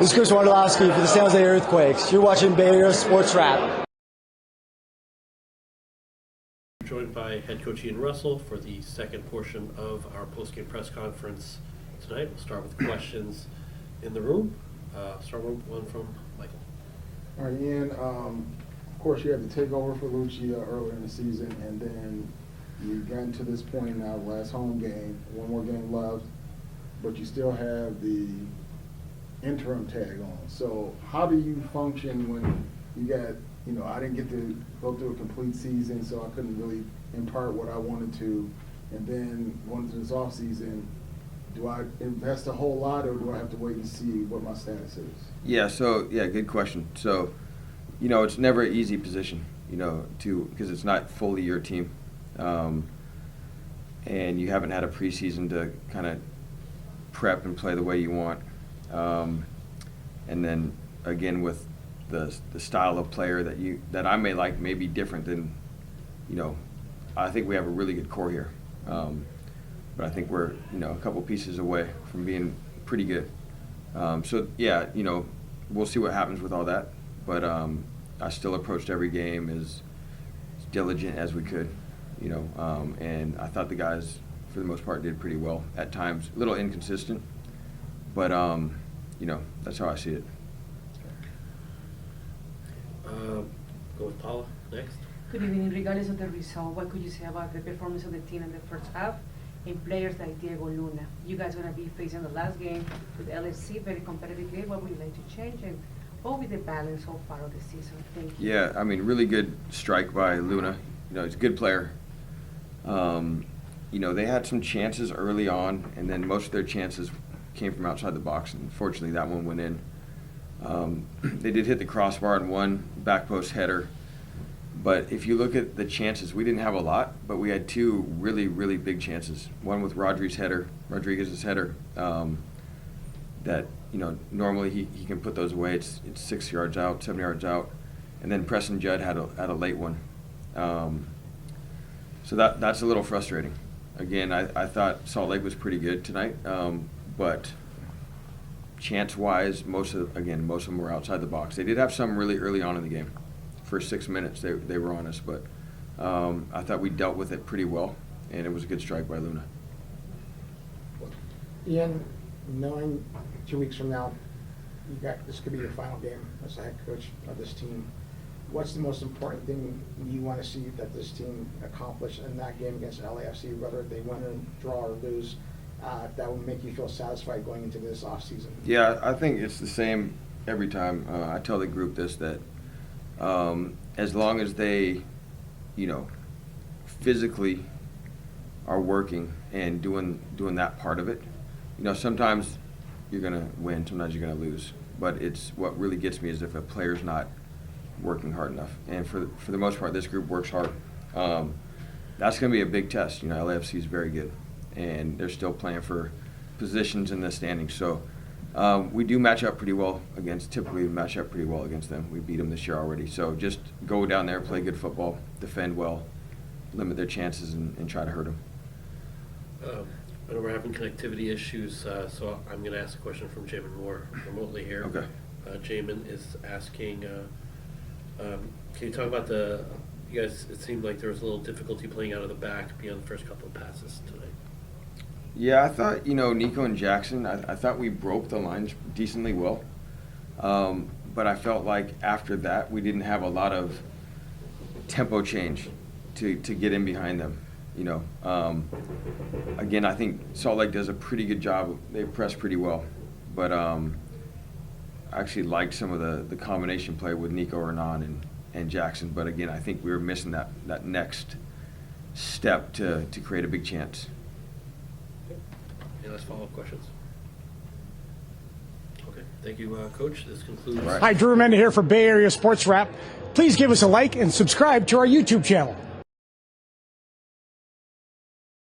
This is Chris Wondolowski for the San Jose Earthquakes. You're watching Bay Area Sports Wrap. Joined by head coach Ian Russell for the second portion of our post-game press conference tonight. We'll start with questions in the room. Start with one from Michael. All right, Ian. Of course, you had to take over for Lucia earlier in the season, and then you got to this point now, last home game, one more game left, but you still have the interim tag on. So how do you function when you got, I didn't get to go through a complete season, so I couldn't really impart what I wanted to, and then going into this off season, do I invest a whole lot, or do I have to wait and see what my status is? Yeah, good question. So, it's never an easy position, because it's not fully your team. And you haven't had a preseason to kind of prep and play the way you want. And then, again, with the style of player that I may like may be different than, I think we have a really good core here. But I think we're, a couple pieces away from being pretty good. We'll see what happens with all that. But I still approached every game as diligent as we could, and I thought the guys, for the most part, did pretty well. At times, a little inconsistent, but, that's how I see it. Go with Paula next. Good evening. Regardless of the result, what could you say about the performance of the team in the first half and players like Diego Luna? You guys are going to be facing the last game with LFC, very competitive game. What would you like to change, and what will be the balance so far of the season? Thank you. Yeah, really good strike by Luna. He's a good player. They had some chances early on, and then most of their chances came from outside the box, and fortunately that one went in. They did hit the crossbar in one back post header, but if you look at the chances, we didn't have a lot, but we had two really, really big chances. One with Rodriguez's header, that normally he can put those away. It's 6 yards out, 7 yards out, and then Preston Judd had a late one. So that's a little frustrating. Again, I thought Salt Lake was pretty good tonight, but chance-wise, most of them were outside the box. They did have some really early on in the game. First 6 minutes, they were on us, but I thought we dealt with it pretty well, and it was a good strike by Luna. Ian, knowing 2 weeks from now, this could be your final game as the head coach of this team. What's the most important thing you want to see that this team accomplish in that game against LAFC, whether they win or draw or lose, that will make you feel satisfied going into this offseason? Yeah, I think it's the same every time. I tell the group this, that as long as they, physically are working and doing that part of it, sometimes you're going to win, sometimes you're going to lose. But it's what really gets me is if a player's not working hard enough. And for the most part, this group works hard. That's going to be a big test. LAFC is very good, and they're still playing for positions in the standings. So we do match up pretty well typically match up pretty well against them. We beat them this year already. So just go down there, play good football, defend well, limit their chances, and try to hurt them. I know we're having connectivity issues, so I'm going to ask a question from Jamin Moore remotely here. Okay. Jamin is asking, can you talk about you guys, it seemed like there was a little difficulty playing out of the back beyond the first couple of passes tonight. Yeah, I thought, Nico and Jackson, I thought we broke the lines decently well. But I felt like after that, we didn't have a lot of tempo change to get in behind them. Again, I think Salt Lake does a pretty good job. They press pretty well. But I actually liked some of the combination play with Nico Hernan and Jackson. But again, I think we were missing that next step to create a big chance. Any last follow-up questions? Okay, thank you, Coach. This concludes. Hi, Drew Mender here for Bay Area Sports Wrap. Please give us a like and subscribe to our YouTube channel.